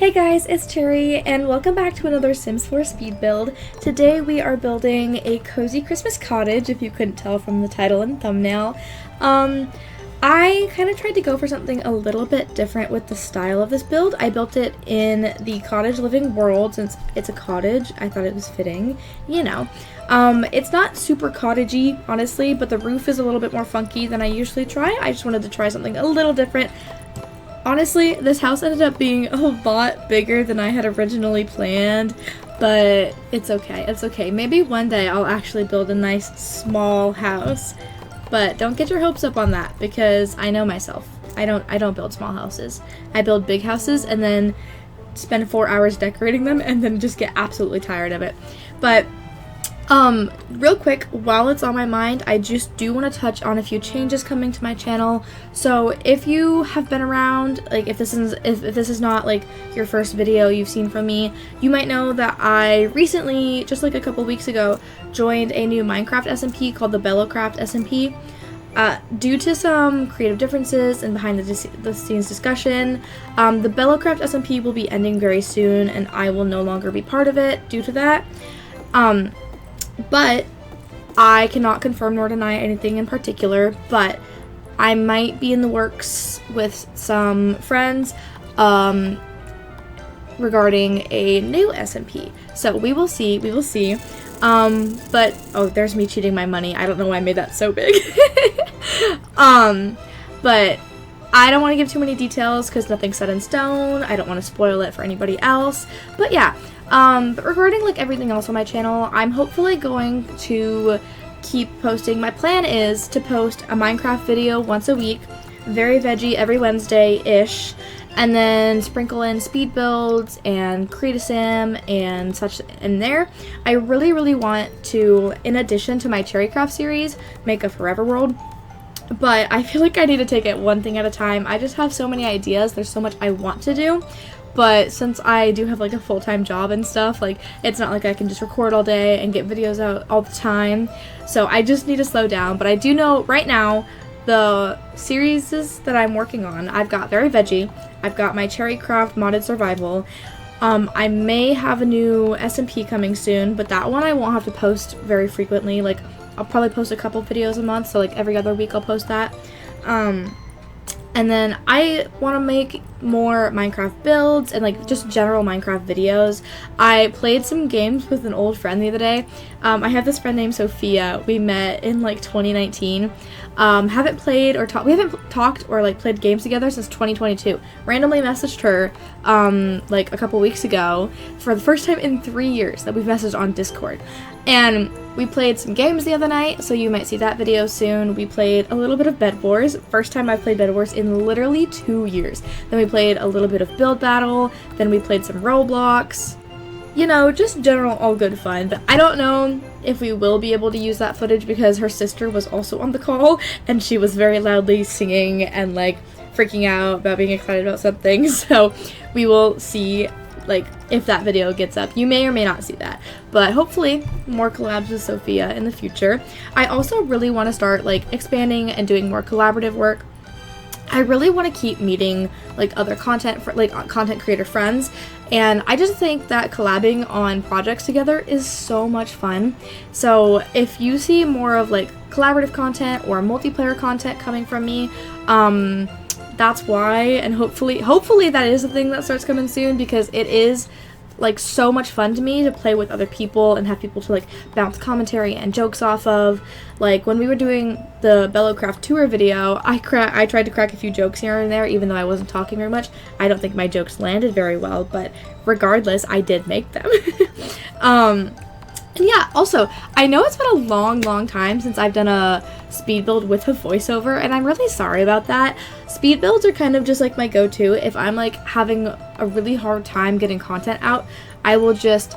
Hey guys, it's Cherry, and welcome back to another Sims 4 speed build. Today we are building a cozy Christmas cottage, if you couldn't tell from the title and thumbnail. I kind of tried to go for something a little bit different with the style of this build. I built it in the cottage living world since it's a cottage. I thought it was fitting, you know. It's not super cottagey, honestly, but the roof is a little bit more funky than I usually try. I just wanted to try something a little different. Honestly, this house ended up being a lot bigger than I had originally planned, but it's okay. It's okay. Maybe one day I'll actually build a nice small house, but don't get your hopes up on that because I know myself. I don't build small houses. I build big houses and then spend 4 hours decorating them and then just get absolutely tired of it. But real quick, while it's on my mind, I just do want to touch on a few changes coming to my channel. So if you have been around, like if this is not like your first video you've seen from me, you might know that I recently, just like a couple weeks ago, joined a new Minecraft SMP called the Bellocraft SMP. Due to some creative differences and behind the scenes discussion, the Bellocraft SMP will be ending very soon and I will no longer be part of it due to that. But I cannot confirm nor deny anything in particular, but I might be in the works with some friends regarding a new SMP. So we will see, but oh, there's me cheating my money. I don't know why I made that so big. But I don't want to give too many details because nothing's set in stone. I don't want to spoil it for anybody else, but yeah. But regarding like everything else on my channel, I'm hopefully going to keep posting. My plan is to post a Minecraft video once a week, very veggie every Wednesday-ish, and then sprinkle in speed builds and create a sim and such in there. I really want to, in addition to my cherrycraft series, make a forever world. But I feel like I need to take it one thing at a time. I just have so many ideas. There's so much I want to do. But since I do have like a full-time job and stuff, like it's not like I can just record all day and get videos out all the time. So I just need to slow down. But I do know right now the series that I'm working on, I've got Very Veggie, I've got my Cherrycraft Modded Survival. I may have a new SMP coming soon, but that one I won't have to post very frequently. Like I'll probably post a couple videos a month, so like every other week I'll post that. And then I want to make more Minecraft builds and like just general Minecraft videos. I played some games with an old friend the other day. I have this friend named Sophia. We met in like 2019. Haven't played or talked. We haven't talked or like played games together since 2022. Randomly messaged her like a couple weeks ago for the first time in 3 years that we've messaged on Discord. And we played some games the other night, so you might see that video soon. We played a little bit of Bed Wars. First time I've played Bed Wars in literally 2 years. Then we played a little bit of Build Battle. Then we played some Roblox. You know, just general all good fun. But I don't know if we will be able to use that footage because her sister was also on the call and she was very loudly singing and like freaking out about being excited about something. So we will see like if that video gets up. You may or may not see that, but hopefully more collabs with Sophia in the future. I also really want to start like expanding and doing more collaborative work. I really want to keep meeting like other content creator friends, and I just think that collabing on projects together is so much fun. So if you see more of like collaborative content or multiplayer content coming from me, that's why, and hopefully that is a thing that starts coming soon because it is like so much fun to me to play with other people and have people to like bounce commentary and jokes off of. Like when we were doing the Bellocraft tour video, I tried to crack a few jokes here and there even though I wasn't talking very much. I don't think my jokes landed very well, but regardless, I did make them. And yeah, also, I know it's been a long time since I've done a speed build with a voiceover, and I'm really sorry about that. Speed builds are kind of just like my go-to. If I'm like having a really hard time getting content out, I will just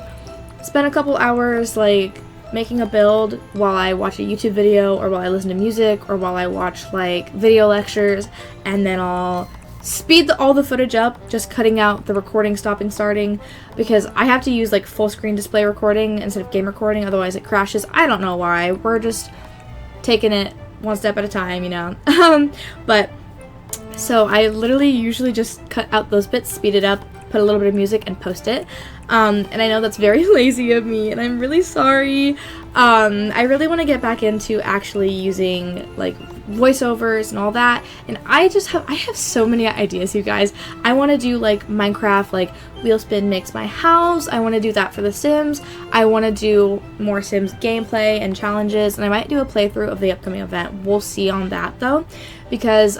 spend a couple hours like making a build while I watch a YouTube video or while I listen to music or while I watch like video lectures, and then I'll speed all the footage up, just cutting out the recording stopping starting because I have to use like full screen display recording instead of game recording, otherwise it crashes. I don't know why. We're just taking it one step at a time, you know. But so I literally usually just cut out those bits, speed it up, put a little bit of music and post it. And I know that's very lazy of me, and I'm really sorry. I really want to get back into actually using like voiceovers and all that, and I have so many ideas, you guys. I want to do like Minecraft, like Wheelspin makes my house. I want to do that for The Sims. I want to do more Sims gameplay and challenges, and I might do a playthrough of the upcoming event. We'll see on that though, because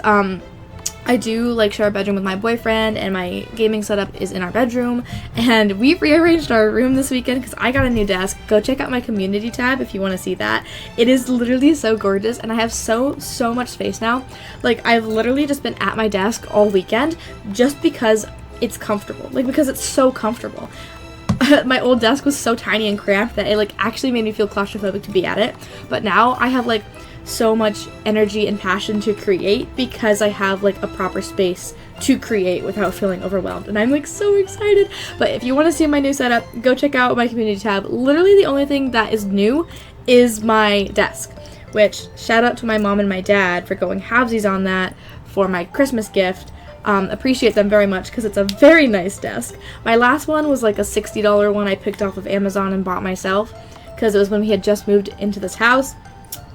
I do like share a bedroom with my boyfriend, and my gaming setup is in our bedroom, and we rearranged our room this weekend because I got a new desk. Go check out my community tab if you want to see that. It is literally so gorgeous, and I have so much space now. Like, I've literally just been at my desk all weekend just because it's comfortable, like because it's so comfortable. My old desk was so tiny and cramped that it like actually made me feel claustrophobic to be at it, but now I have like so much energy and passion to create because I have like a proper space to create without feeling overwhelmed, and I'm like so excited. But if you want to see my new setup, go check out my community tab. Literally the only thing that is new is my desk, which shout out to my mom and my dad for going halvesies on that for my Christmas gift. Appreciate them very much because it's a very nice desk. My last one was like a $60 one I picked off of Amazon and bought myself because it was when we had just moved into this house.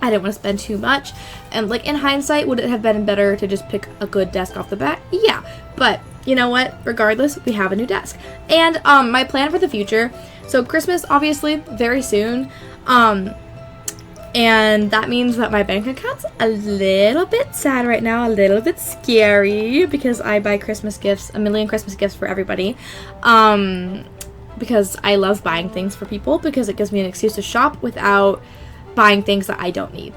I didn't want to spend too much, and like in hindsight, would it have been better to just pick a good desk off the bat? Yeah, but you know what? Regardless, we have a new desk. And my plan for the future, so Christmas obviously very soon, and that means that my bank account's a little bit sad right now, a little bit scary, because I buy Christmas gifts, a million Christmas gifts for everybody, because I love buying things for people because it gives me an excuse to shop without buying things that I don't need.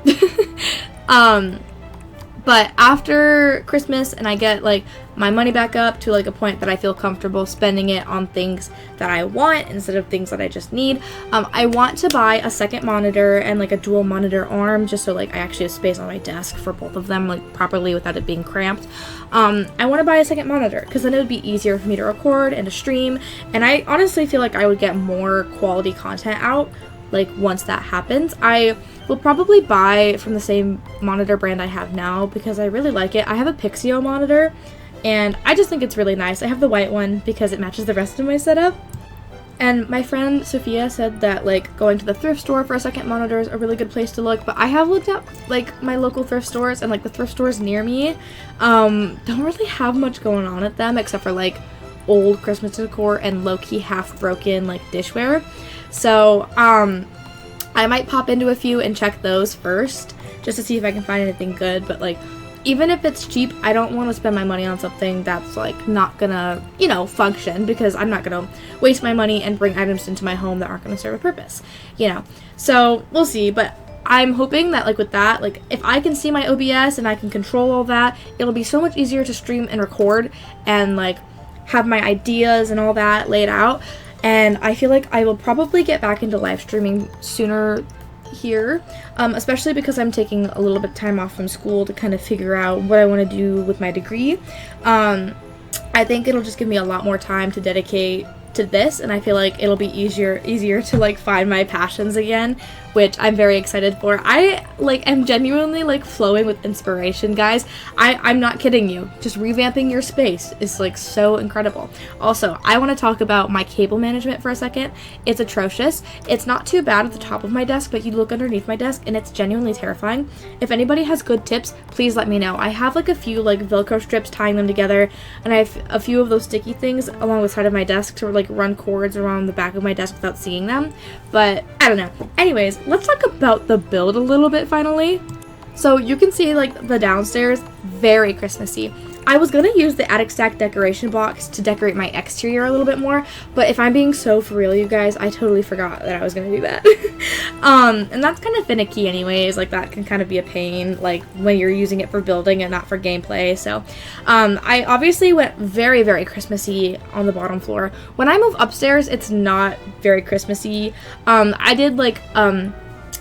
But after Christmas and I get like my money back up to like a point that I feel comfortable spending it on things that I want instead of things that I just need, I want to buy a second monitor and like a dual monitor arm, just so like I actually have space on my desk for both of them like properly without it being cramped. I want to buy a second monitor because then it would be easier for me to record and to stream, and I honestly feel like I would get more quality content out like once that happens. I will probably buy from the same monitor brand I have now because I really like it. I have a Pixio monitor and I just think it's really nice. I have the white one because it matches the rest of my setup. And my friend Sophia said that like going to the thrift store for a second monitor is a really good place to look, but I have looked at like my local thrift stores, and like the thrift stores near me don't really have much going on at them except for like old Christmas decor and low-key half broken like dishware. So I might pop into a few and check those first just to see if I can find anything good, but like even if it's cheap, I don't want to spend my money on something that's like not gonna, you know, function, because I'm not gonna waste my money and bring items into my home that aren't gonna serve a purpose, you know. So we'll see, but I'm hoping that like with that, like if I can see my OBS and I can control all that, it'll be so much easier to stream and record and like have my ideas and all that laid out. And I feel like I will probably get back into live streaming sooner here, especially because I'm taking a little bit of time off from school to kind of figure out what I want to do with my degree. I think it'll just give me a lot more time to dedicate to this, and I feel like it'll be easier to like find my passions again, which I'm very excited for. I like am genuinely like flowing with inspiration, guys. I'm not kidding you. Just revamping your space is like so incredible. Also, I want to talk about my cable management for a second. It's atrocious. It's not too bad at the top of my desk, but you look underneath my desk and it's genuinely terrifying. If anybody has good tips, please let me know. I have like a few like Velcro strips tying them together, and I have a few of those sticky things along the side of my desk to like run cords around the back of my desk without seeing them. But I don't know. Anyways, let's talk about the build a little bit finally. So you can see like the downstairs, very Christmassy. I was gonna use the attic stack decoration box to decorate my exterior a little bit more, but if I'm being so for real, you guys, I totally forgot that I was gonna do that. And that's kind of finicky anyways, like that can kind of be a pain, like when you're using it for building and not for gameplay. So I obviously went very, very Christmassy on the bottom floor. When I move upstairs, it's not very Christmassy. I did like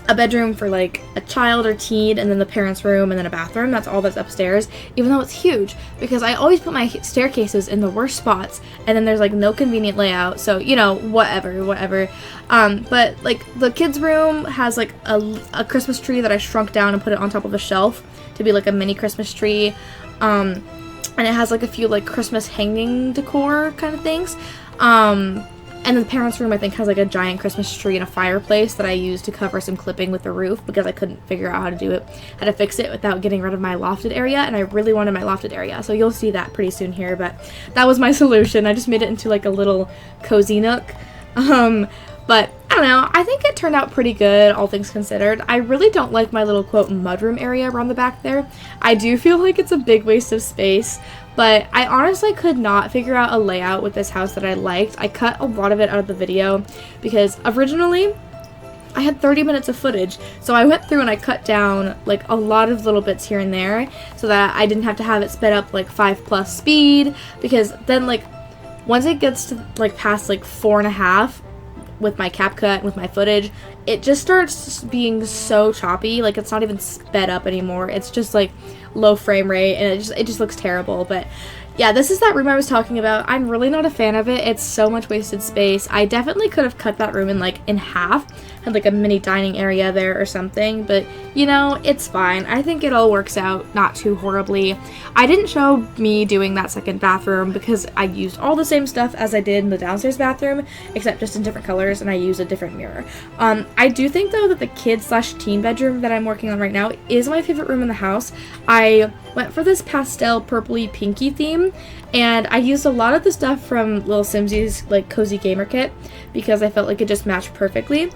a bedroom for like a child or teen, and then the parents' room, and then a bathroom. That's all that's upstairs, even though it's huge, because I always put my staircases in the worst spots, and then there's like no convenient layout, so you know, whatever. But like the kids' room has like a Christmas tree that I shrunk down and put it on top of a shelf to be like a mini Christmas tree. and it has like a few like Christmas hanging decor kind of things. And the parents' room, I think, has like a giant Christmas tree and a fireplace that I used to cover some clipping with the roof because I couldn't figure out how to do it, how to fix it without getting rid of my lofted area, and I really wanted my lofted area. So you'll see that pretty soon here, but that was my solution. I just made it into like a little cozy nook. But I don't know, I think it turned out pretty good, all things considered. I really don't like my little, quote, mudroom area around the back there. I do feel like it's a big waste of space, but I honestly could not figure out a layout with this house that I liked. I cut a lot of it out of the video because originally I had 30 minutes of footage, so I went through and I cut down like a lot of little bits here and there so that I didn't have to have it sped up like 5+ speed, because then like once it gets to like past like 4.5 with my CapCut, with my footage, it just starts being so choppy. Like it's not even sped up anymore. It's just like low frame rate, and it just looks terrible. But yeah, this is that room I was talking about. I'm really not a fan of it. It's so much wasted space. I definitely could have cut that room in half, had like a mini dining area there or something, but you know, it's fine. I think it all works out not too horribly. I didn't show me doing that second bathroom because I used all the same stuff as I did in the downstairs bathroom, except just in different colors, and I used a different mirror. I do think though that the kid/teen bedroom that I'm working on right now is my favorite room in the house. I went for this pastel purpley pinky theme, and I used a lot of the stuff from Lil Simsy's like cozy gamer kit because I felt like it just matched perfectly.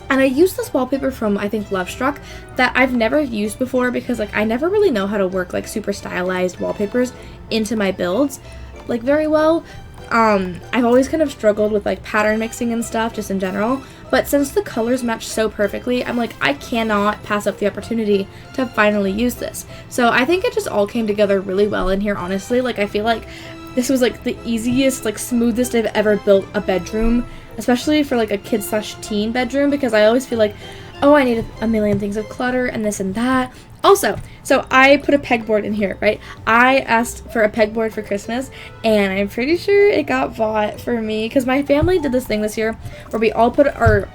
And I used this wallpaper from, I think, Lovestruck that I've never used before because like I never really know how to work like super stylized wallpapers into my builds like very well. I've always kind of struggled with like pattern mixing and stuff just in general, but since the colors match so perfectly, I'm like, I cannot pass up the opportunity to finally use this. So I think it just all came together really well in here, honestly. Like I feel like this was like the easiest, like smoothest I've ever built a bedroom, especially for like a kid/teen bedroom, because I always feel like, oh, I need a million things of clutter and this and that. Also, so I put a pegboard in here, right? I asked for a pegboard for Christmas, and I'm pretty sure it got bought for me because my family did this thing this year where we all put our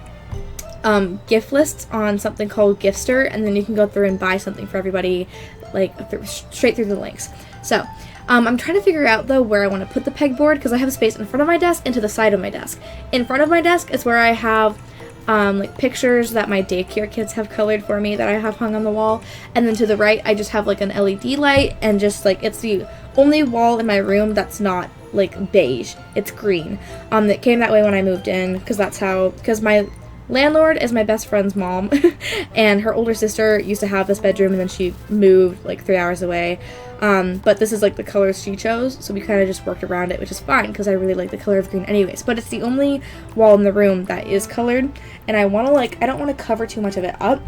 gift lists on something called Giftster, and then you can go through and buy something for everybody, like straight through the links. So I'm trying to figure out though where I want to put the pegboard because I have space in front of my desk and to the side of my desk. In front of my desk is where I have like pictures that my daycare kids have colored for me that I have hung on the wall, and then to the right I just have like an LED light, and just like it's the only wall in my room that's not like beige, it's green. That came that way when I moved in because my landlord is my best friend's mom and her older sister used to have this bedroom and then she moved like 3 hours away, but this is like the colors she chose, so we kind of just worked around it, which is fine because I really like the color of green anyways. But it's the only wall in the room that is colored, and I want to I don't want to cover too much of it up.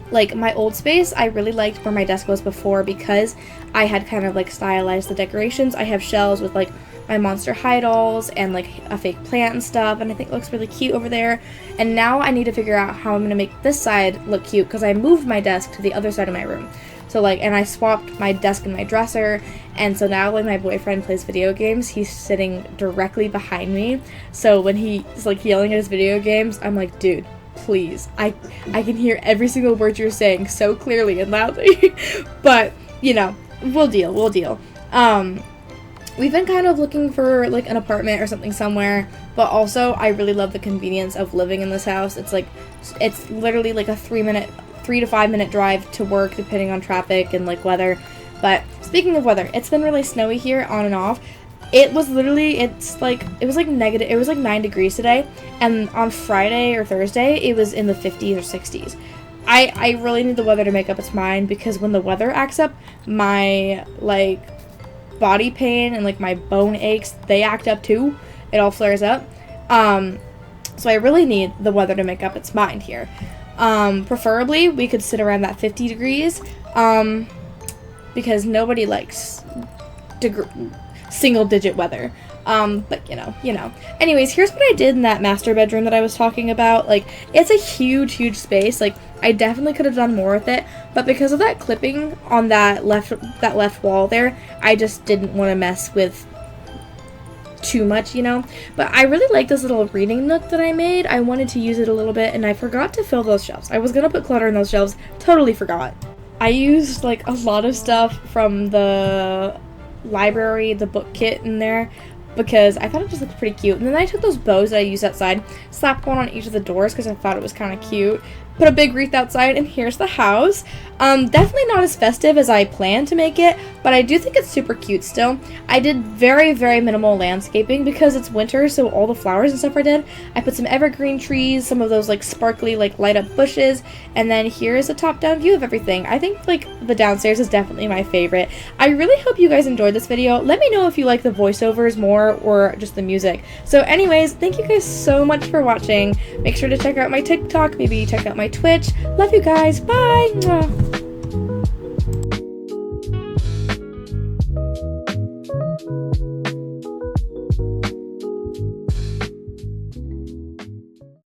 Like my old space, I really liked where my desk was before because I had kind of like stylized the decorations. I have shelves with like my Monster High dolls and like a fake plant and stuff, and I think it looks really cute over there. And now I need to figure out how I'm going to make this side look cute because I moved my desk to the other side of my room. So like, and I swapped my desk and my dresser, and so now when my boyfriend plays video games, he's sitting directly behind me. So when he's like yelling at his video games, I'm like, dude, please, I can hear every single word you're saying so clearly and loudly. But you know, we'll deal. We've been kind of looking for like an apartment or something somewhere, but also I really love the convenience of living in this house. It's literally like a 3 to 5 minute drive to work depending on traffic and like weather. But speaking of weather, it's been really snowy here on and off. It was like 9 degrees today, and on Friday or Thursday it was in the 50s or 60s. I really need the weather to make up its mind, because when the weather acts up, my like body pain and like my bone aches, they act up too. It all flares up. So I really need the weather to make up its mind here. Preferably we could sit around that 50 degrees, because nobody likes single digit weather. But you know. Anyways, here's what I did in that master bedroom that I was talking about. Like, it's a huge space. Like, I definitely could have done more with it, but because of that clipping on that left wall there, I just didn't want to mess with too much, But I really like this little reading nook that I made. I wanted to use it a little bit, and I forgot to fill those shelves. I was gonna put clutter in those shelves, totally forgot. I used like a lot of stuff from the library, the book kit in there, because I thought it just looked pretty cute. And then I took those bows that I used outside, slapped one on each of the doors because I thought it was kind of cute, put a big wreath outside, and here's the house. Definitely not as festive as I planned to make it, but I do think it's super cute still. I did very, very minimal landscaping because it's winter, so all the flowers and stuff are dead. I put some evergreen trees, some of those like sparkly, like light up bushes, and then here is a top-down view of everything. I think like the downstairs is definitely my favorite. I really hope you guys enjoyed this video. Let me know if you like the voiceovers more or just the music. So anyways, thank you guys so much for watching. Make sure to check out my TikTok, maybe check out my Twitch. Love you guys. Bye. Mwah.